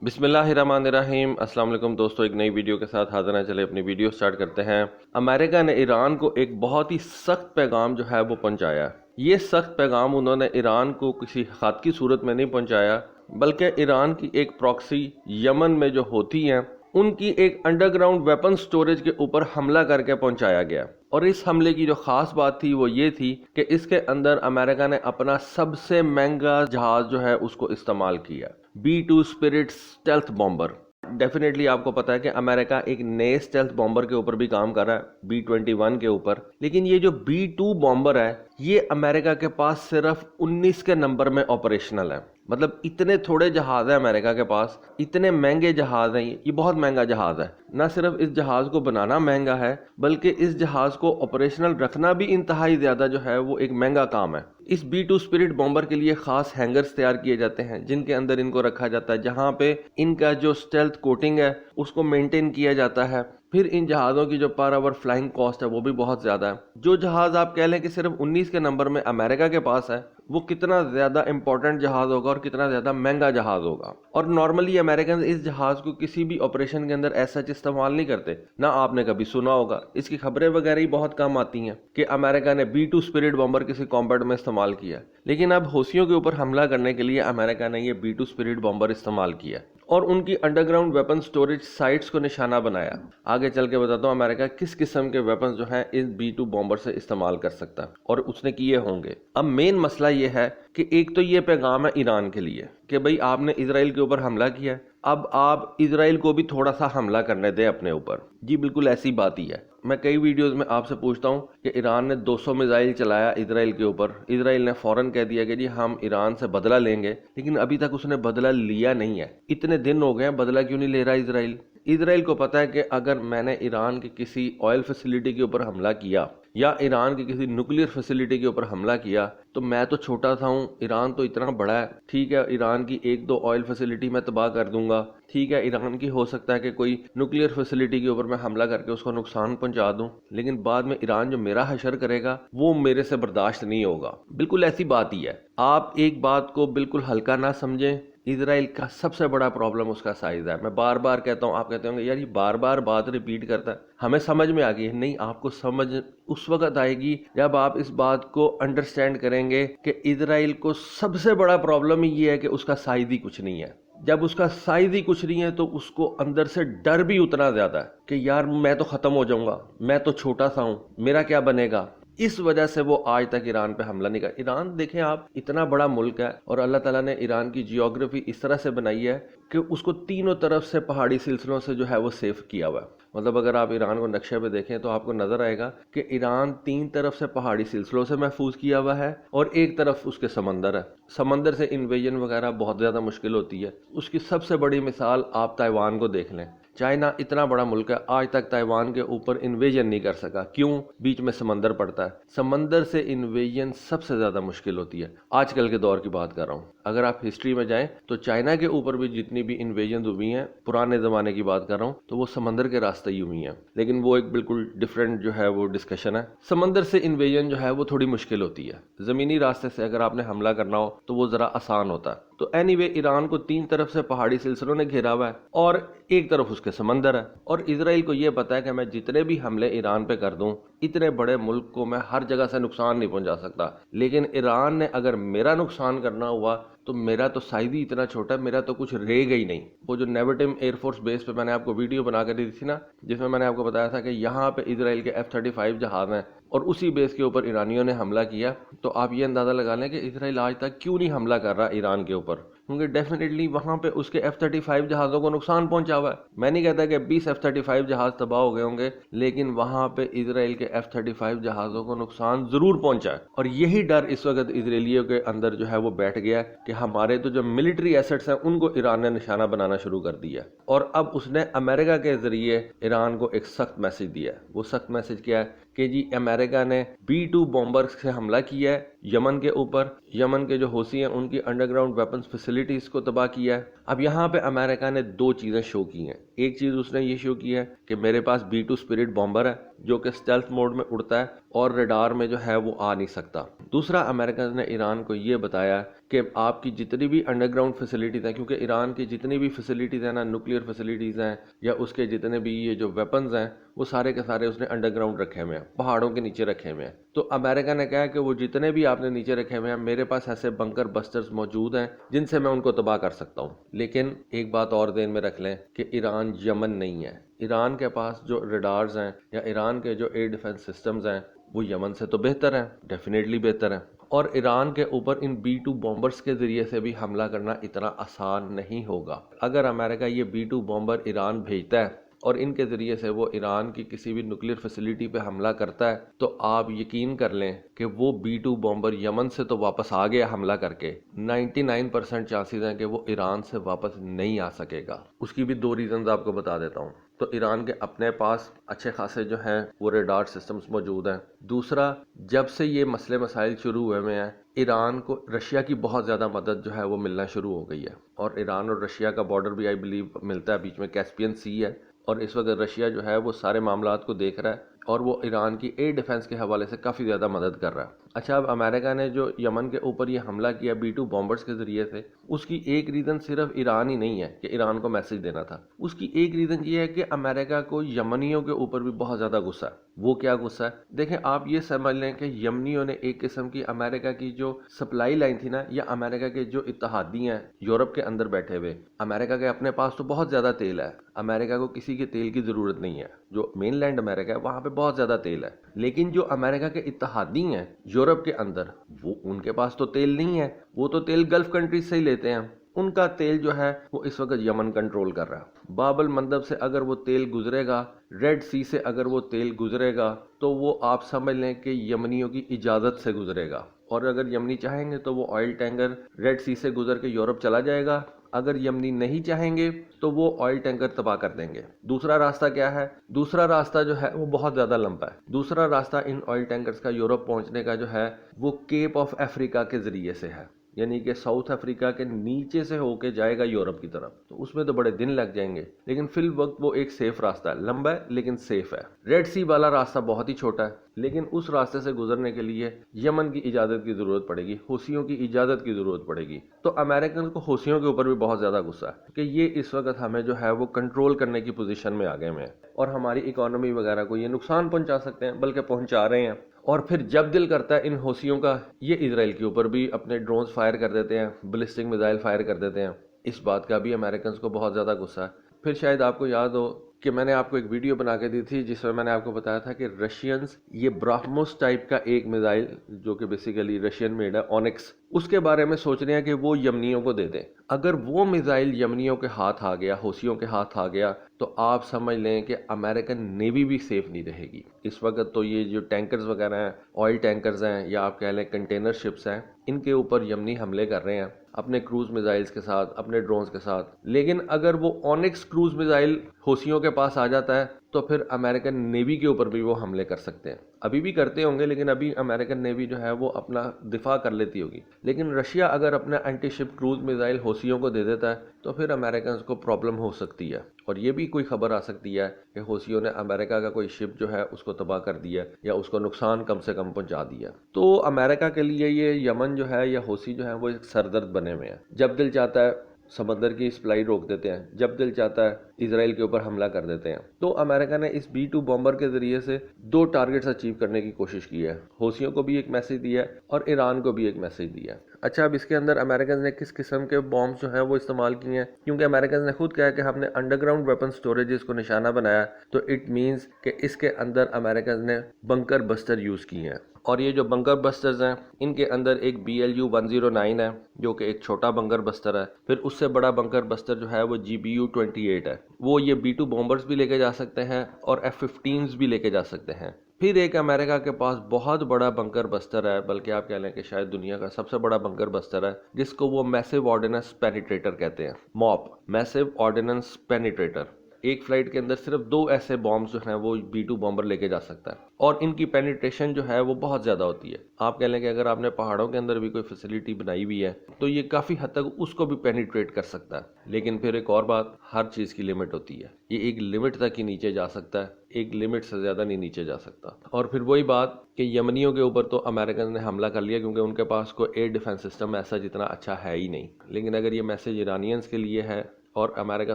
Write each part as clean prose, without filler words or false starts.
بسم اللہ الرحمن الرحیم۔ السلام علیکم دوستو، ایک نئی ویڈیو کے ساتھ حاضر ہیں۔ چلے اپنی ویڈیو سٹارٹ کرتے ہیں۔ امریکہ نے ایران کو ایک بہت ہی سخت پیغام جو ہے وہ پہنچایا۔ یہ سخت پیغام انہوں نے ایران کو کسی خط کی صورت میں نہیں پہنچایا، بلکہ ایران کی ایک پراکسی یمن میں جو ہوتی ہیں ان کی ایک انڈر گراؤنڈ ویپن سٹوریج کے اوپر حملہ کر کے پہنچایا گیا۔ اور اس حملے کی جو خاص بات تھی وہ یہ تھی کہ اس کے اندر امریکہ نے اپنا سب سے مہنگا جہاز جو ہے اس کو استعمال کیا، B-2 spirit stealth bomber. Definitely آپ کو پتا ہے کہ امریکہ ایک نئے اسٹیلتھ بامبر کے اوپر بھی کام کر رہا ہے، B-21 کے اوپر، لیکن یہ جو B-2 بامبر ہے یہ امریکہ کے پاس صرف 19 کے نمبر میں آپریشنل ہے۔ مطلب اتنے تھوڑے جہاز ہیں امریکہ کے پاس، اتنے مہنگے جہاز ہیں، یہ بہت مہنگا جہاز ہے۔ نہ صرف اس جہاز کو بنانا مہنگا ہے، بلکہ اس جہاز کو آپریشنل رکھنا بھی انتہائی زیادہ جو ہے وہ ایک مہنگا کام ہے۔ اس B-2 اسپرٹ بامبر کے لیے خاص ہینگرز تیار کیے جاتے ہیں جن کے اندر ان کو رکھا جاتا ہے، جہاں پہ ان کا جو اسٹیلتھ کوٹنگ ہے اس کو مینٹین کیا جاتا ہے۔ پھر ان جہازوں کی جو پر آور فلائنگ کاسٹ ہے وہ بھی بہت زیادہ ہے۔ جو جہاز آپ کہہ لیں کہ صرف 19 کے نمبر میں امریکہ کے پاس ہے، وہ کتنا زیادہ امپورٹنٹ جہاز ہوگا اور کتنا زیادہ مہنگا جہاز ہوگا۔ اور نارملی امریکن اس جہاز کو کسی بھی آپریشن کے اندر ایسا استعمال نہیں کرتے، نہ آپ نے کبھی سنا ہوگا، اس کی خبریں وغیرہ ہی بہت کم آتی ہیں کہ امریکہ نے B-2 اسپرٹ بامبر کسی کامبیٹ میں استعمال کیا۔ لیکن اب حوثیوں کے اوپر حملہ کرنے کے لیے امریکہ نے یہ B-2 اسپرٹ بامبر استعمال کیا اور ان کی under ground weapon storage sites کو نشانہ بنایا۔ آگے چل کے بتاتا ہوں امریکہ کس قسم کے ویپنز جو ہیں اس B-2 بامبر سے استعمال کر سکتا ہے اور اس نے کیے ہوں گے۔ اب مین مسئلہ یہ ہے کہ ایک تو یہ پیغام ہے ایران کے لیے کہ بھئی آپ نے اسرائیل کے اوپر حملہ کیا، اب آپ اسرائیل کو بھی تھوڑا سا حملہ کرنے دیں اپنے اوپر۔ جی بالکل ایسی بات ہی ہے۔ میں کئی ویڈیوز میں آپ سے پوچھتا ہوں کہ ایران نے 200 میزائل چلایا اسرائیل کے اوپر، اسرائیل نے فوراً کہہ دیا کہ جی ہم ایران سے بدلہ لیں گے، لیکن ابھی تک اس نے بدلہ لیا نہیں ہے۔ اتنے دن ہو گئے ہیں، بدلہ کیوں نہیں لے رہا اسرائیل؟ اسرائیل کو پتا ہے کہ اگر میں نے ایران کی کسی آئل فیسیلیٹی کے اوپر حملہ کیا یا ایران کی کسی نیوکلیئر فیسیلیٹی کے اوپر حملہ کیا تو میں تو چھوٹا تھا ہوں، ایران تو اتنا بڑا ہے، ٹھیک ہے ایران کی ایک دو آئل فیسیلیٹی میں تباہ کر دوں گا، ٹھیک ہے ایران کی ہو سکتا ہے کہ کوئی نیوکلیئر فیسیلیٹی کے اوپر میں حملہ کر کے اس کو نقصان پہنچا دوں، لیکن بعد میں ایران جو میرا حشر کرے گا وہ میرے سے برداشت نہیں ہوگا۔ بالکل ایسی بات ہی ہے۔ آپ ایک بات کو بالکل ہلکا نہ سمجھیں، اسرائیل کا سب سے بڑا پرابلم اس کا سائز ہے۔ میں بار بار کہتا ہوں، آپ کہتے ہوں گے یار یہ بار بار بات ریپیٹ کرتا ہے، ہمیں سمجھ میں آ گئی ہے۔ نہیں، آپ کو سمجھ اس وقت آئے گی جب آپ اس بات کو انڈرسٹینڈ کریں گے کہ اسرائیل کو سب سے بڑا پرابلم یہ ہے کہ اس کا سائز ہی کچھ نہیں ہے۔ جب اس کا سائز ہی کچھ نہیں ہے تو اس کو اندر سے ڈر بھی اتنا زیادہ ہے کہ یار میں تو ختم ہو جاؤں گا، میں تو چھوٹا سا ہوں، میرا کیا بنے گا۔ اس وجہ سے وہ آج تک ایران پہ حملہ نہیں کر۔ ایران دیکھیں آپ، اتنا بڑا ملک ہے اور اللہ تعالیٰ نے ایران کی جیوگرافی اس طرح سے بنائی ہے کہ اس کو تینوں طرف سے پہاڑی سلسلوں سے جو ہے وہ سیف کیا ہوا ہے۔ مطلب اگر آپ ایران کو نقشے پہ دیکھیں تو آپ کو نظر آئے گا کہ ایران 3 طرف سے پہاڑی سلسلوں سے محفوظ کیا ہوا ہے اور ایک طرف اس کے سمندر ہے۔ سمندر سے انویژن وغیرہ بہت زیادہ مشکل ہوتی ہے۔ اس کی سب سے بڑی مثال آپ تائیوان کو دیکھ لیں۔ چائنا اتنا بڑا ملک ہے، آج تک تائیوان کے اوپر انویژن نہیں کر سکا۔ کیوں؟ بیچ میں سمندر پڑتا ہے۔ سمندر سے انویژن سب سے زیادہ مشکل ہوتی ہے۔ آج کل کے دور کی بات کر رہا ہوں، اگر آپ ہسٹری میں جائیں تو چائنا کے اوپر بھی جتنی بھی انویژن ہوئی ہیں، پرانے زمانے کی بات کر رہا ہوں، تو وہ سمندر کے راستے ہی ہوئی ہیں، لیکن وہ ایک بالکل ڈیفرنٹ جو ہے وہ ڈسکشن ہے۔ سمندر سے انویژن جو ہے وہ تھوڑی مشکل ہوتی ہے، زمینی راستے سے اگر آپ نے حملہ کرنا ہو تو وہ ذرا آسان ہوتا ہے۔ تو اینی وے ایران کو 3 طرف سے پہاڑی سلسلوں نے گھیرا ہوا ہے اور ایک طرف اس کے سمندر ہے، اور اسرائیل کو یہ پتا ہے کہ میں جتنے بھی حملے ایران پہ کر دوں، اتنے بڑے ملک کو میں ہر جگہ سے نقصان نہیں پہنچا سکتا، لیکن ایران نے اگر میرا نقصان کرنا ہوا تو میرا تو سائز ہی اتنا چھوٹا ہے، میرا تو کچھ رہے گا ہی نہیں۔ وہ جو نیوٹم ایئر فورس بیس پہ میں نے آپ کو ویڈیو بنا کے دی تھی نا، جس میں نے آپ کو بتایا تھا کہ یہاں پہ اسرائیل کے F-35 جہاز ہیں اور اسی بیس کے اوپر ایرانیوں نے حملہ کیا، تو آپ یہ اندازہ لگا لیں کہ اسرائیل آج تک کیوں نہیں حملہ کر رہا ایران کے اوپر، کیونکہ ڈیفینیٹلی وہاں پہ اس کے F-35 جہازوں کو نقصان پہنچا ہوا ہے۔ میں نہیں کہتا کہ 20 F-35 جہاز تباہ ہو گئے ہوں گے، لیکن وہاں پہ اسرائیل کے F-35 جہازوں کو نقصان ضرور پہنچا ہے، اور یہی ڈر اس وقت اسرائیلیوں کے اندر جو ہے وہ بیٹھ گیا ہے کہ ہمارے تو جو ملٹری ایسٹس ہیں ان کو ایران نے نشانہ بنانا شروع کر دیا، اور اب اس نے امریکہ کے ذریعے ایران کو ایک سخت میسج دیا ہے۔ وہ سخت میسج کیا ہے کہ جی امریکہ نے B-2 بامبر سے حملہ کیا ہے یمن کے اوپر، یمن کے جو حوثی ہیں ان کی انڈر گراؤنڈ ویپنز فیسیلیٹیز کو تباہ کیا ہے۔ اب یہاں پہ امریکہ نے 2 چیزیں شو کی ہیں۔ ایک چیز اس نے یہ شو کی ہے کہ میرے پاس B-2 اسپرٹ بامبر ہے جو کہ اسٹیلتھ موڈ میں اڑتا ہے اور ریڈار میں جو ہے وہ آ نہیں سکتا۔ دوسرا، امریکہ نے ایران کو یہ بتایا کہ آپ کی جتنی بھی انڈر گراؤنڈ فیسلٹیز ہیں، کیونکہ ایران کی جتنی بھی فیسلٹیز ہیں نا، نیوکلیئر فیسلٹیز ہیں یا اس کے جتنے بھی یہ جو ویپنز ہیں، وہ سارے کے سارے اس نے انڈر گراؤنڈ رکھے ہوئے ہیں، پہاڑوں کے نیچے رکھے ہوئے ہیں۔ تو امریکہ نے کہا کہ وہ جتنے بھی آپ نے نیچے رکھے ہوئے ہیں، میرے پاس ایسے بنکر بسٹرز موجود ہیں جن سے میں ان کو تباہ کر سکتا ہوں۔ لیکن ایک بات اور ذہن میں رکھ لیں کہ ایران یمن نہیں ہے۔ ایران کے پاس جو ریڈارز ہیں یا ایران کے جو ایئر ڈیفنس سسٹمز ہیں وہ یمن سے تو بہتر ہیں، ڈیفینیٹلی بہتر ہیں۔ اور ایران کے اوپر ان B-2 بومبرز کے ذریعے سے بھی حملہ کرنا اتنا آسان نہیں ہوگا۔ اگر امریکہ یہ B-2 بومبر ایران بھیجتا ہے اور ان کے ذریعے سے وہ ایران کی کسی بھی نیوکلیئر فیسلٹی پہ حملہ کرتا ہے، تو آپ یقین کر لیں کہ وہ B-2 بومبر یمن سے تو واپس آ گیا حملہ کر کے، 99% چانسز ہیں کہ وہ ایران سے واپس نہیں آ سکے گا۔ اس کی بھی 2 ریزنز آپ کو بتا دیتا ہوں۔ تو ایران کے اپنے پاس اچھے خاصے جو ہیں وہ ریڈار سسٹمز موجود ہیں۔ دوسرا، جب سے یہ مسئلے مسائل شروع ہوئے ہیں، ایران کو رشیا کی بہت زیادہ مدد جو ہے وہ ملنا شروع ہو گئی ہے، اور ایران اور رشیا کا بارڈر بھی آئی بلیو ملتا ہے، بیچ میں کیسپین سی ہے، اور اس وقت رشیا جو ہے وہ سارے معاملات کو دیکھ رہا ہے اور وہ ایران کی ایئر ڈیفنس کے حوالے سے کافی زیادہ مدد کر رہا ہے۔ اچھا، اب امریکہ نے جو یمن کے اوپر یہ حملہ کیا B-2 بومبرز کے ذریعے سے، اس کی ایک ریزن صرف ایران ہی نہیں ہے کہ ایران کو میسج دینا تھا۔ اس کی ایک ریزن یہ ہے کہ امریکہ کو یمنیوں کے اوپر بھی بہت زیادہ غصہ ہے۔ وہ کیا غصہ ہے؟ دیکھیں، آپ یہ سمجھ لیں کہ یمنیوں نے ایک قسم کی امریکہ کی جو سپلائی لائن تھی نا، یا امریکہ کے جو اتحادی ہیں یورپ کے اندر بیٹھے ہوئے، امریکہ کے اپنے پاس تو بہت زیادہ تیل ہے، امریکہ کو کسی کے تیل کی ضرورت نہیں ہے، جو مین لینڈ امریکہ ہے وہاں پہ بہت زیادہ تیل ہے، لیکن جو امریکہ کے اتحادی ہیں یورپ کے اندر، وہ ان کے پاس تو تیل نہیں ہے، وہ تو تیل گلف کنٹریز سے ہی لیتے ہیں۔ ان کا تیل جو ہے وہ اس وقت یمن کنٹرول کر رہا ہے۔ باب المندب سے اگر وہ تیل گزرے گا، ریڈ سی سے اگر وہ تیل گزرے گا، تو وہ آپ سمجھ لیں کہ یمنیوں کی اجازت سے گزرے گا، اور اگر یمنی چاہیں گے تو وہ آئل ٹینکر ریڈ سی سے گزر کے یورپ چلا جائے گا، اگر یمنی نہیں چاہیں گے تو وہ آئل ٹینکر تباہ کر دیں گے۔ دوسرا راستہ کیا ہے؟ دوسرا راستہ جو ہے وہ بہت زیادہ لمبا ہے۔ دوسرا راستہ ان آئل ٹینکرز کا یورپ پہنچنے کا جو ہے وہ کیپ آف افریقہ کے ذریعے سے ہے، یعنی کہ ساؤتھ افریقہ کے نیچے سے ہو کے جائے گا یورپ کی طرف، تو اس میں تو بڑے دن لگ جائیں گے، لیکن فی الوقت وہ ایک سیف راستہ ہے، لمبا ہے لیکن سیف ہے۔ ریڈ سی والا راستہ بہت ہی چھوٹا ہے، لیکن اس راستے سے گزرنے کے لیے یمن کی اجازت کی ضرورت پڑے گی، حوثیوں کی اجازت کی ضرورت پڑے گی۔ تو امریکن کو حوثیوں کے اوپر بھی بہت زیادہ غصہ ہے کہ یہ اس وقت ہمیں جو ہے وہ کنٹرول کرنے کی پوزیشن میں آ گئے ہیں، اور ہماری اکانومی وغیرہ کو یہ نقصان پہنچا سکتے ہیں، بلکہ پہنچا رہے ہیں۔ اور پھر جب دل کرتا ہے ان حوثیوں کا، یہ اسرائیل کے اوپر بھی اپنے ڈرونز فائر کر دیتے ہیں، بلسٹک میزائل فائر کر دیتے ہیں۔ اس بات کا بھی امریکنز کو بہت زیادہ غصہ ہے۔ پھر شاید آپ کو یاد ہو کہ میں نے آپ کو ایک ویڈیو بنا کے دی تھی جس میں نے آپ کو بتایا تھا کہ رشینز یہ براہموس ٹائپ کا ایک میزائل جو کہ بیسیکلی رشین میڈ ہے، اونکس، اس کے بارے میں سوچ رہے ہیں کہ وہ یمنیوں کو دے دیں۔ اگر وہ میزائل یمنیوں کے ہاتھ آ گیا، حوثیوں کے ہاتھ آ گیا، تو آپ سمجھ لیں کہ امریکن نیوی بھی سیف نہیں رہے گی۔ اس وقت تو یہ جو ٹینکرز وغیرہ ہیں، آئل ٹینکرز ہیں یا آپ کہہ لیں کنٹینر شپس ہیں، ان کے اوپر یمنی حملے کر رہے ہیں اپنے کروز میزائلز کے ساتھ، اپنے ڈرونز کے ساتھ۔ لیکن اگر وہ اونکس کروز میزائل حوثیوں کے پاس آ جاتا ہے تو پھر امریکن نیوی کے اوپر بھی وہ حملے کر سکتے ہیں۔ ابھی بھی کرتے ہوں گے، لیکن ابھی امریکن نیوی جو ہے وہ اپنا دفاع کر لیتی ہوگی۔ لیکن رشیا اگر اپنا اینٹی شپ کروز میزائل حوثیوں کو دے دیتا ہے تو پھر امریکنز کو پرابلم ہو سکتی ہے، اور یہ بھی کوئی خبر آ سکتی ہے کہ حوثیوں نے امریکہ کا کوئی شپ جو ہے اس کو تباہ کر دیا یا اس کو نقصان کم سے کم پہنچا دیا۔ تو امریکہ کے لیے یہ یمن جو ہے یا حوثی جو ہے وہ ایک سردرد بنے ہوئے ہیں۔ جب دل چاہتا ہے سمندر کی سپلائی روک دیتے ہیں، جب دل چاہتا ہے اسرائیل کے اوپر حملہ کر دیتے ہیں۔ تو امریکہ نے اس B-2 بومبر کے ذریعے سے 2 ٹارگٹس اچیو کرنے کی کوشش کی ہے، حوثیوں کو بھی ایک میسج دیا ہے اور ایران کو بھی ایک میسج دیا ہے۔ اچھا، اب اس کے اندر امریکنز نے کس قسم کے بامز جو ہیں وہ استعمال کیے ہیں؟ کیونکہ امریکنز نے خود کہا کہ ہم نے انڈر گراؤنڈ ویپن سٹوریجز کو نشانہ بنایا، تو اٹ مینز کہ اس کے اندر امریکنز نے بنکر بسٹر یوز کیے ہیں، اور یہ جو بنکر بسٹرز ہیں ان کے اندر ایک BLU-109 ہے جو کہ ایک چھوٹا بنکر بسٹر ہے، پھر اس سے بڑا بنکر بسٹر جو ہے وہ GBU-28 ہے، وہ یہ B-2 بومبرز بھی لے کے جا سکتے ہیں اور F-15s بھی لے کے جا سکتے ہیں۔ پھر ایک امریکہ کے پاس بہت بڑا بنکر بسٹر ہے، بلکہ آپ کہہ لیں کہ شاید دنیا کا سب سے بڑا بنکر بسٹر ہے، جس کو وہ میسو آرڈیننس پینیٹریٹر کہتے ہیں، MOP، میسو آرڈیننس پینیٹریٹر۔ ایک فلائٹ کے اندر صرف 2 ایسے بامبز جو ہیں وہ B-2 بامبر لے کے جا سکتا ہے، اور ان کی پینیٹریشن جو ہے وہ بہت زیادہ ہوتی ہے۔ آپ کہہ لیں کہ اگر آپ نے پہاڑوں کے اندر بھی کوئی فیسلٹی بنائی ہوئی ہے تو یہ کافی حد تک اس کو بھی پینیٹریٹ کر سکتا ہے، لیکن پھر ایک اور بات، ہر چیز کی لمٹ ہوتی ہے، یہ ایک لمٹ تک ہی نیچے جا سکتا ہے، ایک لمٹ سے زیادہ نہیں نیچے جا سکتا۔ اور پھر وہی بات کہ یمنیوں کے اوپر تو امریکن نے حملہ کر لیا کیونکہ ان کے پاس کوئی ایئر ڈیفنس سسٹم ایسا جتنا اچھا ہے ہی نہیں، لیکن اگر یہ میسج ایرانینز کے لیے ہے اور امریکہ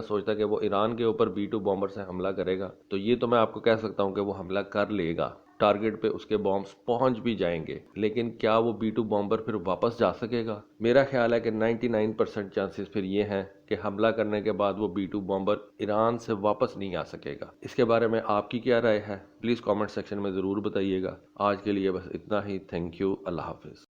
سوچتا ہے کہ وہ ایران کے اوپر B-2 بامبر سے حملہ کرے گا، تو یہ تو میں آپ کو کہہ سکتا ہوں کہ وہ حملہ کر لے گا، ٹارگٹ پہ اس کے بامبز پہنچ بھی جائیں گے، لیکن کیا وہ B-2 بامبر پھر واپس جا سکے گا؟ میرا خیال ہے کہ 99% چانسز پھر یہ ہیں کہ حملہ کرنے کے بعد وہ B-2 بامبر ایران سے واپس نہیں آ سکے گا۔ اس کے بارے میں آپ کی کیا رائے ہے؟ پلیز کامنٹ سیکشن میں ضرور بتائیے گا۔ آج کے لیے بس اتنا ہی، تھینک یو، اللہ حافظ۔